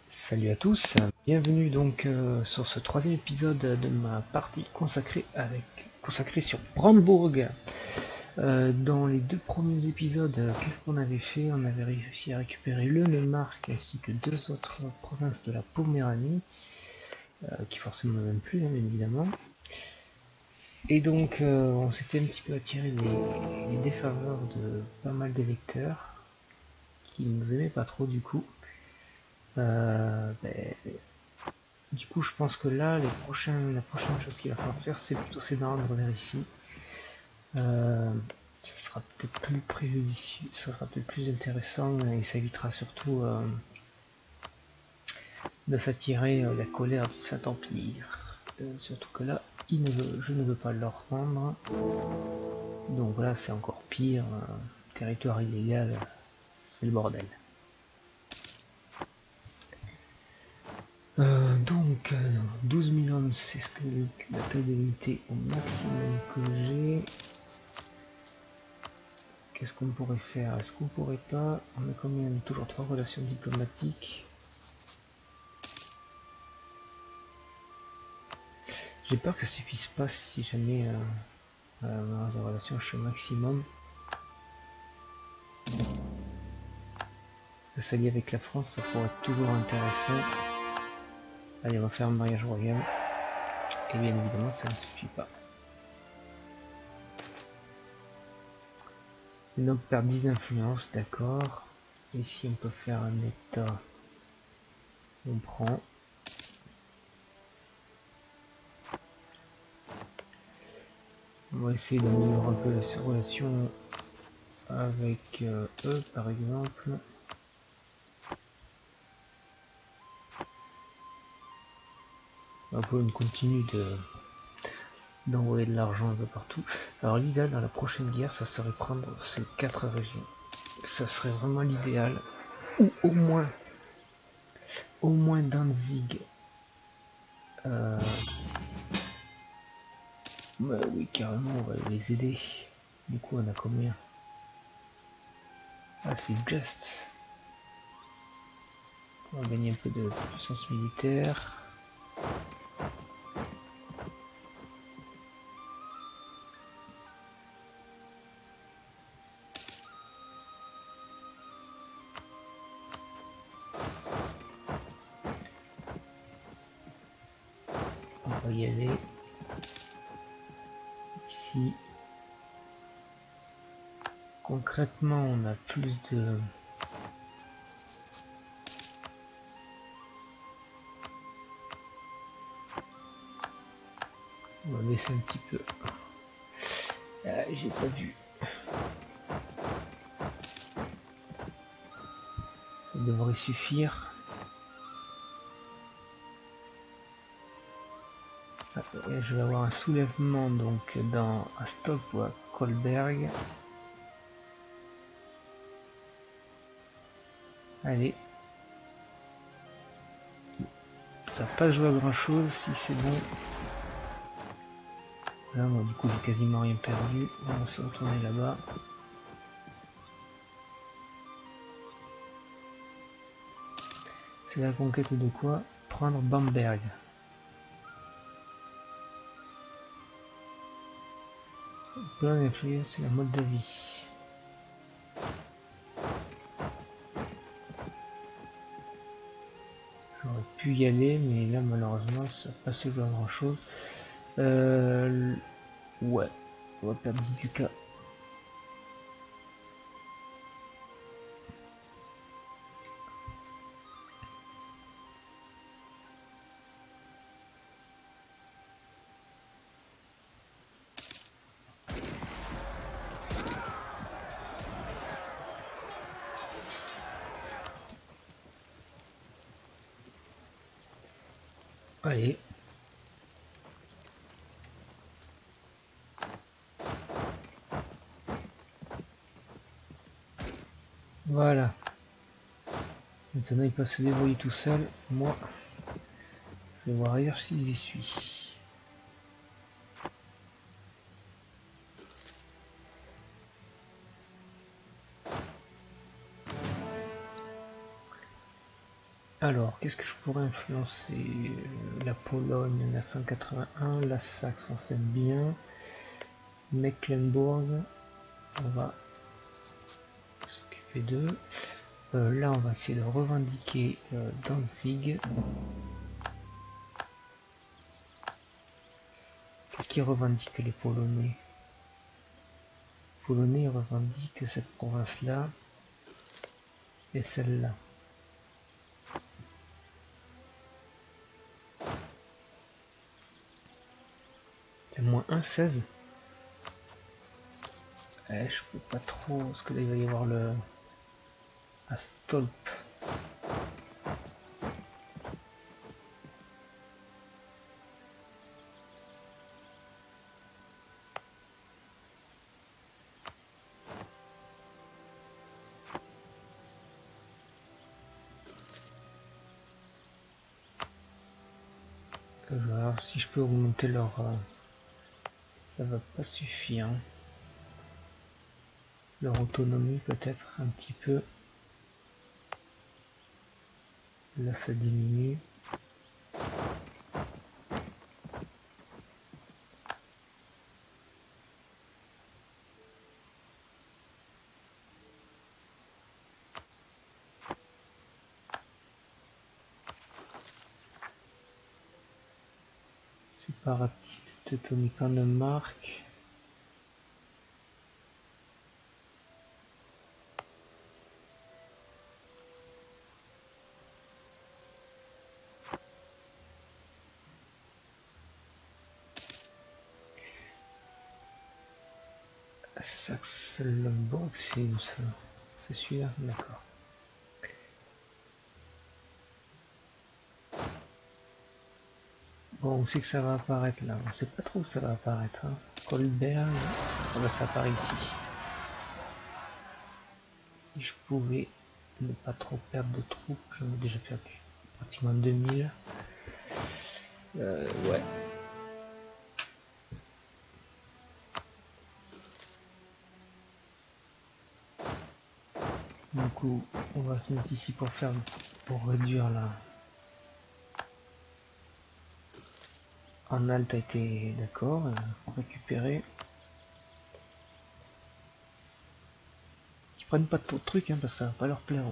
Salut à tous, bienvenue donc sur ce troisième épisode de ma partie consacrée sur Brandebourg. Dans les deux premiers épisodes, qu'est-ce qu'on avait fait? On avait réussi à récupérer le Neumark ainsi que deux autres provinces de la Poméranie, qui forcément ne m'aiment plus, hein, bien évidemment. Et donc on s'était un petit peu attiré les défaveurs de pas mal d'électeurs qui nous aimaient pas trop du coup. Ben, Du coup, je pense que là, la prochaine chose qu'il va falloir faire, c'est plutôt s'étendre vers ici. Ça sera peut-être plus préjudicieux, ça sera peut-être plus intéressant et ça évitera surtout de s'attirer la colère du Saint-Empire. Surtout que là, je ne veux pas leur rendre. Donc voilà, c'est encore pire. Territoire illégal, c'est le bordel. Donc 12 000 hommes, c'est ce que la taille de l'unité au maximum que j'ai. Qu'est-ce qu'on pourrait faire? Est-ce qu'on pourrait pas... On a combien? Toujours 3 relations diplomatiques. J'ai peur que ça suffise pas si jamais les relations je suis au maximum. Parce que s'allier avec la France, ça pourrait être toujours intéressant. Allez, on va faire un mariage royal. Et bien évidemment, ça ne suffit pas. Donc, perd 10 d'influence, d'accord. Ici, on peut faire un état. On prend. On va essayer d'améliorer un peu la relation avec eux, par exemple. On continue d'envoyer de l'argent un peu partout. Alors l'idéal dans la prochaine guerre, ça serait prendre ces 4 régions. Ça serait vraiment l'idéal. Ou au moins Danzig. Bah oui, carrément, on va les aider. Du coup, on a combien? Ah, c'est juste. On va gagner un peu de puissance militaire. On va y aller. Ici. Concrètement, on a plus de... On va baisser un petit peu. Ah, j'ai pas vu. Ça devrait suffire. Et je vais avoir un soulèvement donc à Stop ou à Kolberg. Allez. Ça va pas jouer à grand chose si c'est bon. Là, moi, du coup, j'ai quasiment rien perdu. On va se retourner là-bas. C'est la conquête de quoi? Prendre Bamberg. Pologne influée, c'est la Moldavie. J'aurais pu y aller, mais là, malheureusement, ça n'a pas se jouer à grand chose. Ouais, on va perdre 10 ducats. Allez. Voilà. Maintenant, il peut se débrouiller tout seul. Moi, je vais voir ailleurs si j'y suis. Alors, qu'est-ce que je pourrais influencer? La Pologne, la 181, la Saxe, on s'aime bien. Mecklembourg, on va s'occuper d'eux. Là, on va essayer de revendiquer Danzig. Qu'est-ce qu'ils revendiquent les Polonais? Les Polonais revendiquent cette province-là et celle-là. C'est moins 1,16. Je peux pas trop, parce que là il va y avoir le Astolp. Je vais voir si je peux augmenter leur... ça va pas suffire. Hein. Leur autonomie peut-être un petit peu. Là ça diminue. Séparatiste teutonique en marque. Saxe-Lauenbourg, c'est où ça? C'est celui-là, d'accord. Bon, on sait que ça va apparaître là, on sait pas trop où ça va apparaître. Hein. Colberg, ça apparaît ici. Si je pouvais ne pas trop perdre de troupes, j'en ai déjà perdu pratiquement 2000. Ouais. Du coup, on va se mettre ici pour réduire la... En alt a été d'accord, récupérer. Ils prennent pas trop de trucs, hein, parce que ça va pas leur plaire.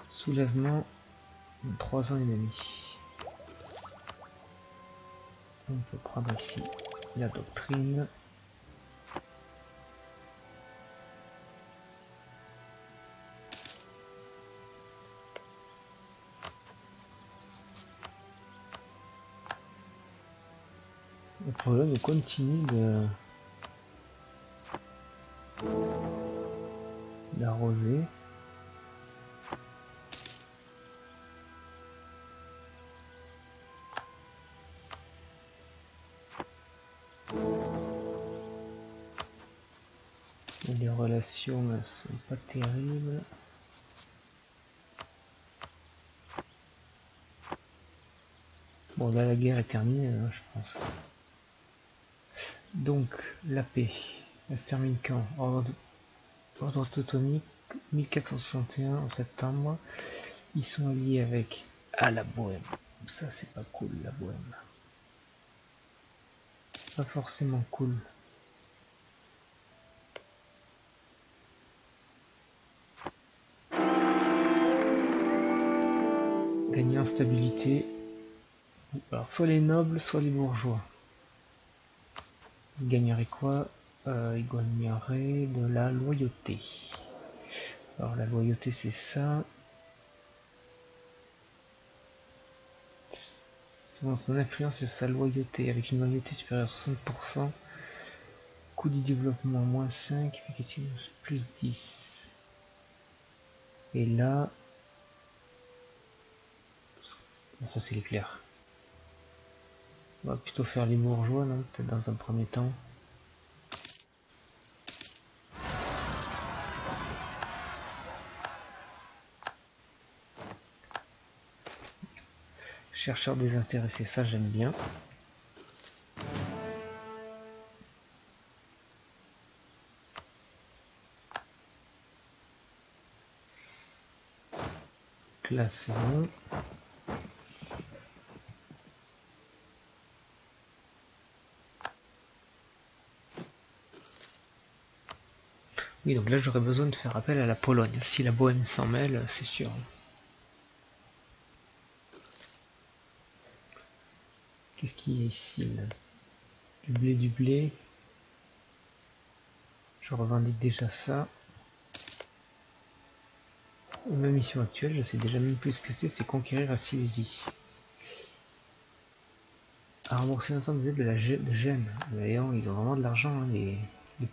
Soulèvement, 3 ans et demi. On peut prendre ici la doctrine. La Pologne continue d'arroser. Les relations ne sont pas terribles. Bon, là la guerre est terminée, hein, je pense. Donc, la paix, elle se termine quand? Ordre teutonique, 1461 en septembre. Ils sont alliés avec... Ah, la Bohème. Ça, c'est pas cool, la Bohème. Pas forcément cool. Gagner en stabilité. Alors, soit les nobles, soit les bourgeois. Ils gagneraient quoi? Ils gagneraient de la loyauté. Alors, la loyauté, c'est ça. Son influence et sa loyauté. Avec une loyauté supérieure à 60%. Coût du développement, moins 5. Efficacité, plus 10. Et là... Ça, c'est l'éclair. On va plutôt faire les bourgeois, là, peut-être dans un premier temps. Chercheur désintéressé, ça j'aime bien. là c'est bon. Oui, donc là j'aurais besoin de faire appel à la Pologne. Si la Bohème s'en mêle, c'est sûr. Qu'est-ce qu'il y a ici là? Du blé, du blé. Je revendique déjà ça. Ma mission actuelle, je sais déjà même plus ce que c'est conquérir la Silésie. À rembourser l'ensemble des aides de la Gênes. D'ailleurs, ils ont vraiment de l'argent, hein, les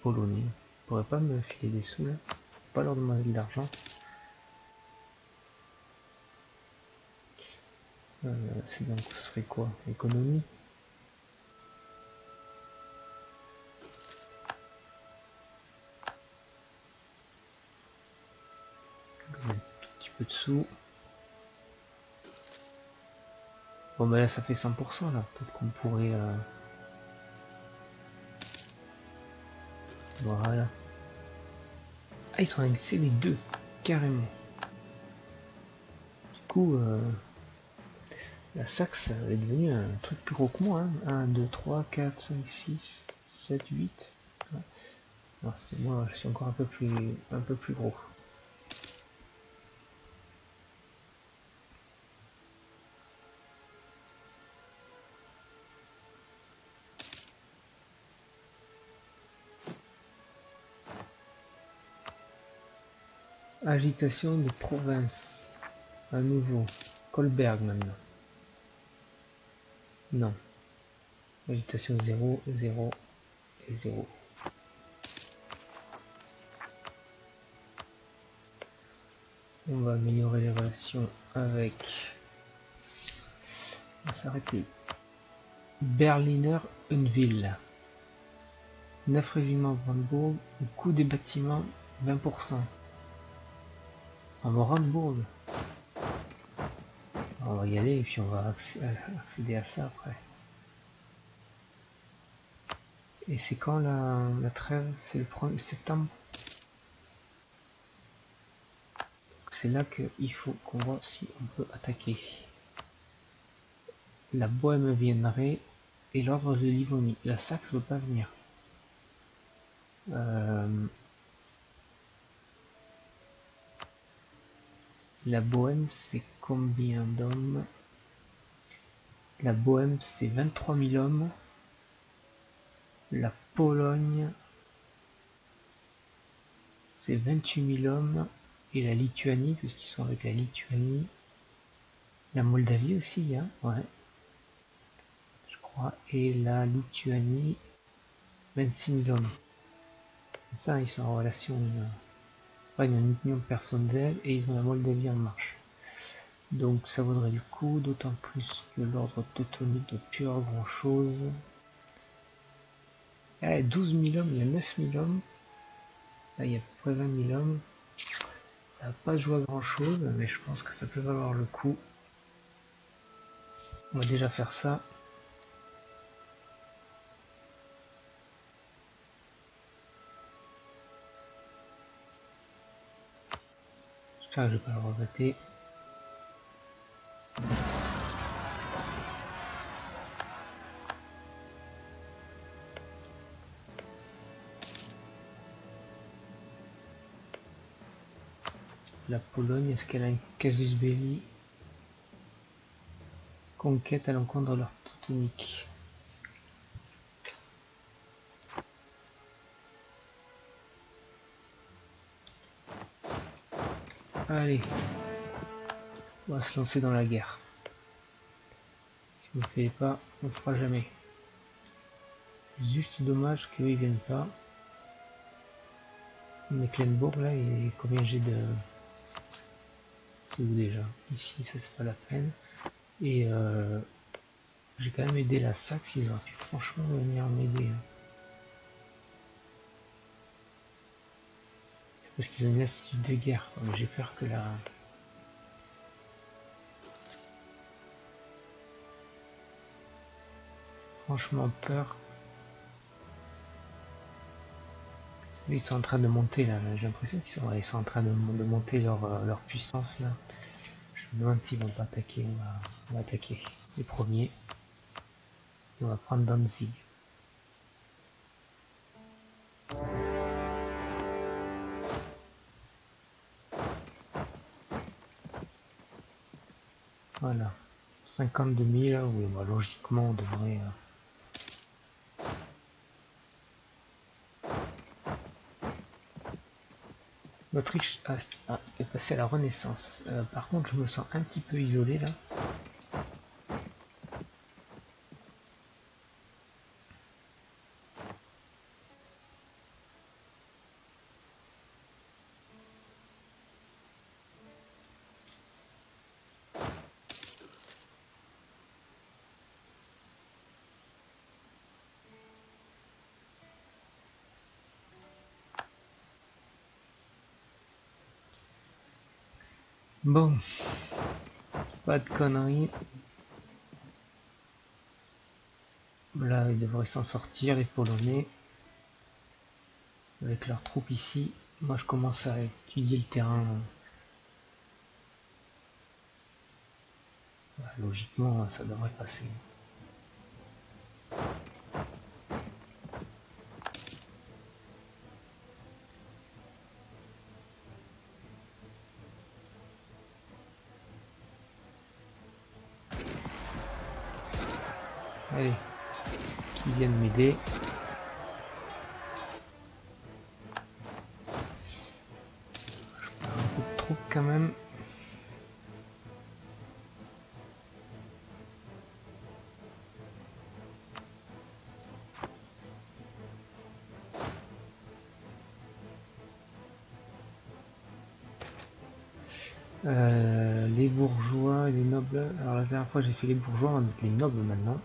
Polonais. Ils pourraient pas me filer des sous là? Pas leur demander de l'argent. C'est donc, ce serait quoi? Économie? Un tout petit peu de sous. Bon bah là ça fait 100% là, peut-être qu'on pourrait... Voilà. Ah ils sont annexés les deux, carrément. Du coup, la Saxe est devenue un truc plus gros que moi. Hein. 1, 2, 3, 4, 5, 6, 7, 8. Ouais. Non, c'est moi, je suis encore un peu plus gros. Agitation de province. À nouveau. Kolberg maintenant. Non. Agitation 0, 0 et 0. On va améliorer les relations avec... On va s'arrêter. Berliner Unville. 9 régiments Brandebourg. Coût des bâtiments 20%. On va Brandebourg. On va y aller et puis on va accéder à ça après. Et c'est quand la trêve? C'est le 1er septembre. C'est là qu'il faut qu'on voit si on peut attaquer. La Bohème viendrait et l'ordre de Livonie. La Saxe ne veut pas venir. La Bohème c'est combien d'hommes? La Bohème c'est 23 000 hommes. La Pologne c'est 28 000 hommes. Et la Lituanie, puisqu'ils sont avec la Lituanie. La Moldavie aussi, hein, ouais. Je crois. Et la Lituanie, 26 000 hommes. Ça, ils sont en relation. Ils ont une union personnelle et ils ont la Moldavie en marche. Donc ça vaudrait du coup, d'autant plus que l'ordre teutonique ne doit plus avoir grand chose. Ah, 12 000 hommes, il y a 9 000 hommes. Là, il y a à peu près 20 000 hommes. Ça va pas joué à grand chose, mais je pense que ça peut valoir le coup. On va déjà faire ça. J'espère que je vais pas le regretter. La Pologne, est-ce qu'elle a une casus belli? Conquête à l'encontre de leur teutonique. Allez, on va se lancer dans la guerre. Si vous ne le faites pas, on ne le fera jamais. C'est juste dommage qu'ils viennent pas. Mecklenburg là, et combien j'ai de... C'est où déjà? Ici, ça c'est pas la peine. Et j'ai quand même aidé la Saxe, ils auraient pu franchement venir m'aider. Hein. C'est parce qu'ils ont une attitude de guerre, mais j'ai peur que la... Franchement peur. Ils sont en train de monter là, j'ai l'impression qu'ils sont en train de monter leur puissance là. Je me demande s'ils vont pas attaquer. On va attaquer les premiers. On va prendre Danzig. Voilà. 52 000, oui, bah, logiquement on devrait... L'Autriche est passée à la Renaissance. Par contre, je me sens un petit peu isolé là. Bon, pas de conneries. Là, ils devraient s'en sortir, les Polonais. Avec leurs troupes ici. Moi, je commence à étudier le terrain. Logiquement, ça devrait passer. Allez, qui viennent m'aider. Je perds un peu de troupes quand même. Les bourgeois et les nobles. Alors la dernière fois j'ai fait les bourgeois, on va mettre les nobles maintenant.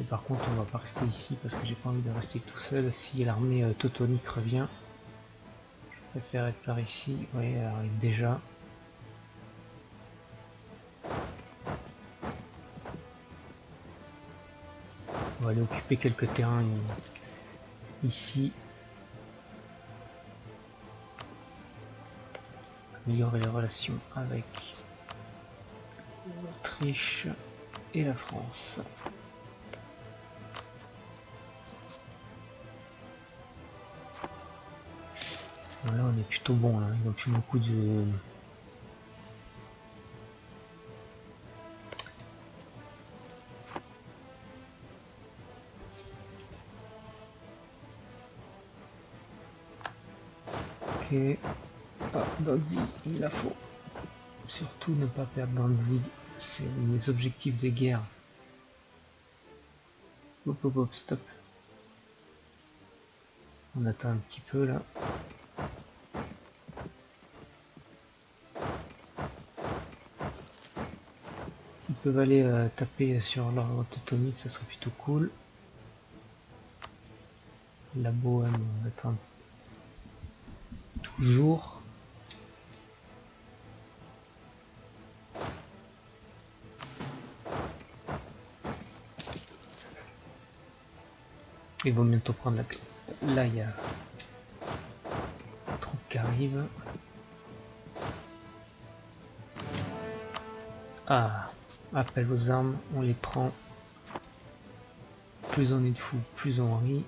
Et par contre on va pas rester ici parce que j'ai pas envie de rester tout seul. Si l'armée teutonique revient, je préfère être par ici. Oui, elle arrive déjà. On va aller occuper quelques terrains ici. Améliorer les relations avec l'Autriche et la France. Bon, là on est plutôt bon là, ils ont plus beaucoup de... Ok. Ah, Danzig, il la faut. Surtout ne pas perdre Danzig, c'est mes objectifs de guerre. Hop hop hop, stop. On attend un petit peu là. S'ils peuvent aller taper sur l'ordre teutonique, ça serait plutôt cool. La Bohème, on attend toujours. Ils vont bientôt prendre la clé. Là, il y a des troupes qui arrivent. Ah, appel aux armes, on les prend. Plus on est de fous, plus on rit.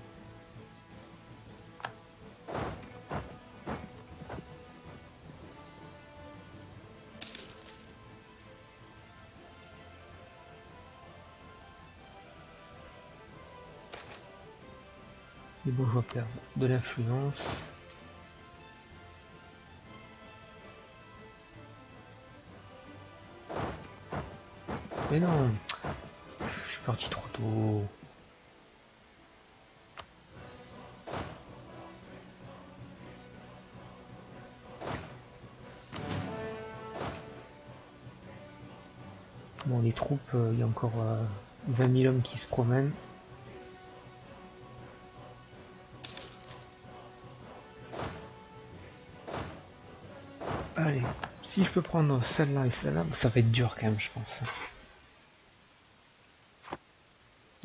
Les bourgeois perdent de l'influence. Mais non, je suis parti trop tôt. Bon, les troupes, il y a encore 20 000 hommes qui se promènent. Allez, si je peux prendre celle-là et celle-là, ça va être dur quand même, je pense.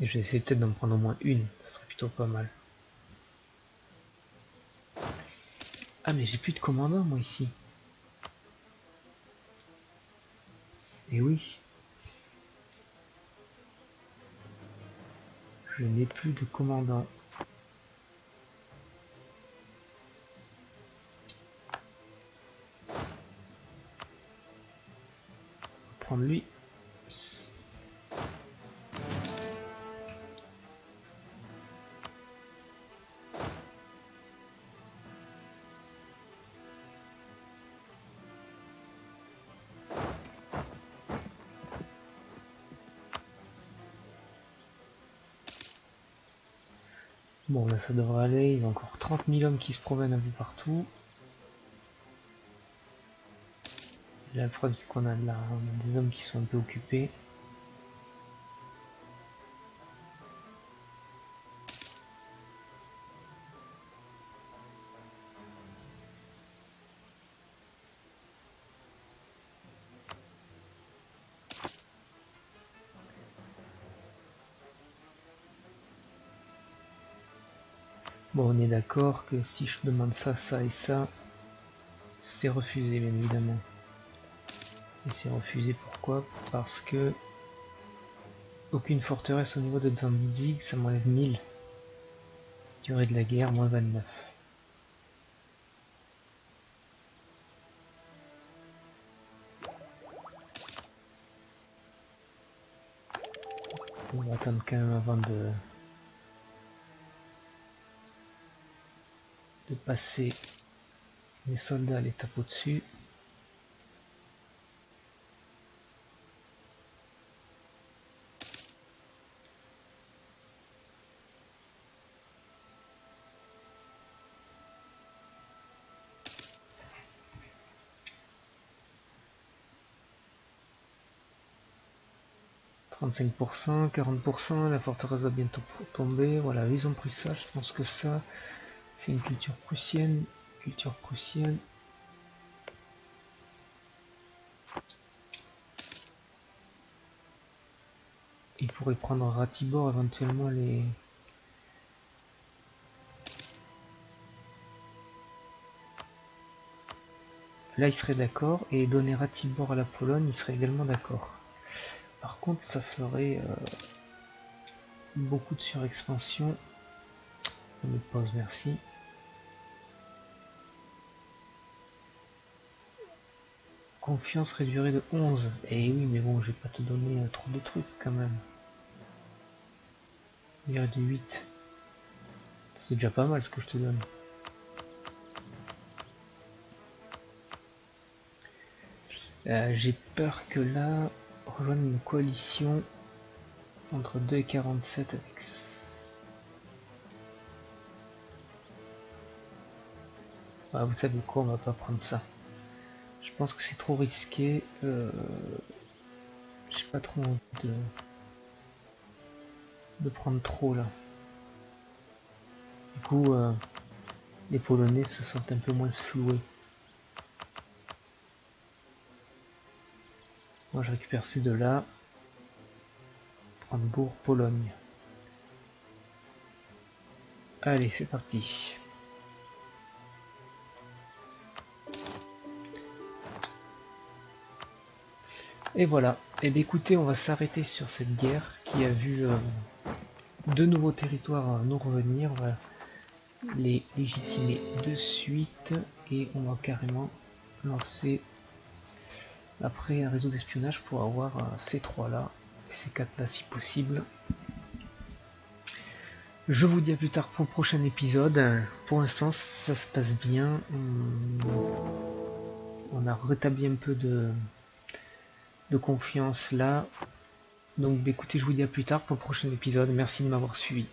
Et je vais essayer peut-être d'en prendre au moins une, ce serait plutôt pas mal. Ah mais j'ai plus de commandant moi ici. Et oui. Je n'ai plus de commandant. On va prendre lui. Bon, là ça devrait aller, ils ont encore 30 000 hommes qui se promènent un peu partout. Là, le problème c'est qu'on a, on a des hommes qui sont un peu occupés. Bon, on est d'accord que si je demande ça, ça et ça, c'est refusé bien évidemment. Et c'est refusé pourquoi? Parce que aucune forteresse au niveau de Zanzig, ça m'enlève 1000. Durée de la guerre, moins 29. On va attendre quand même avant de passer les soldats à l'étape au-dessus. « 35%, 40%, la forteresse va bientôt tomber. » Voilà, ils ont pris ça. Je pense que ça, c'est une culture prussienne. Culture prussienne. Il pourrait prendre Ratibor éventuellement les... Là il serait d'accord, et donner Ratibor à la Pologne, il serait également d'accord. Par contre ça ferait beaucoup de surexpansion. On me pose, merci. Confiance réduirait de 11. Et oui, mais bon, je vais pas te donner trop de trucs quand même. Il y a du 8. C'est déjà pas mal ce que je te donne. J'ai peur que là, rejoindre une coalition entre 2 et 47 avec... Ah, vous savez quoi, on va pas prendre ça. Je pense que c'est trop risqué. J'ai pas trop envie de prendre trop là. Du coup, les Polonais se sentent un peu moins floués. Moi je récupère ces deux là. Brandebourg, Pologne. Allez, c'est parti. Et voilà. Et bien écoutez, on va s'arrêter sur cette guerre qui a vu de nouveaux territoires nous revenir. On va les légitimer de suite et on va carrément lancer après un réseau d'espionnage pour avoir ces trois là, ces quatre là si possible. Je vous dis à plus tard pour le prochain épisode. Pour l'instant ça se passe bien. On a rétabli un peu de confiance là. Donc écoutez, je vous dis à plus tard pour le prochain épisode. Merci de m'avoir suivi.